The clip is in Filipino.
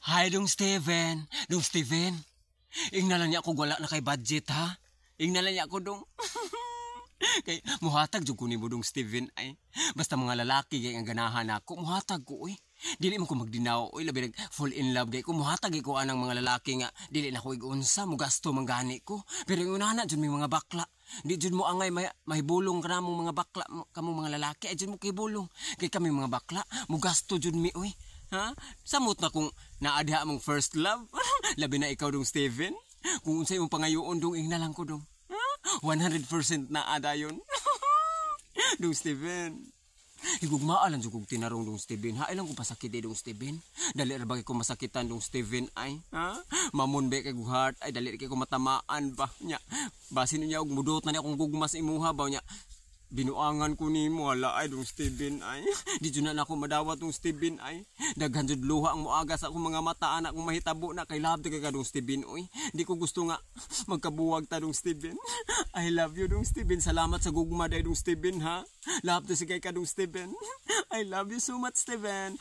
Hi, dong Steven. Dong Steven. Ingnalan niya ako wala na kay budget, ha? Ingnalan niya ako dong. Kay muhatag jud ko nimo dong Steven ay. Basta mga lalaki kay ang ganahan ako, muhatag ko oy. Dili man ko magdinaw oy, labi nag fall in love kay ko muhatag ko anang mga lalaki nga dili na ko igunsa, mo gasto manggani ko. Pero yung unahan na jud may mga bakla. Di jud mo angay mahibulong ka namong mga bakla kamong mga lalaki ay jud mo kibulong. Kay kami mga bakla, mo gasto jud mi oy. Ha? Samot na kung naadha mong first love. Labi na ikaw dong Steven. Kung unsay imong pangayoon dong ingnalan ko dong. 100% na ada yun. Dong Steven. Higugmaalan jud kog tinarong dong Steven. Ha ilang ko pasakit dong Steven. Dali ra bagay ko masakitan dong Steven ay. Ha? Mamon be kay kog heart ay dali kay ko matamaan ba nya. Basin niya og mudot na ni akong gugmas imuha ba nya. Binuangan ko nimo hala ay dong Steven ay. Di jud na ako madawat dong Steven ay. Daghan jud luha ang moaga sa akong mga mata anak kong mahitabo na kay love kay dong Steven oy. Di ko gusto nga magkabuwag ta dong Steven. I love you dong Steven. Salamat sa gugma day dong Steven ha. Love to si kay ka dong Steven. I love you so much Steven.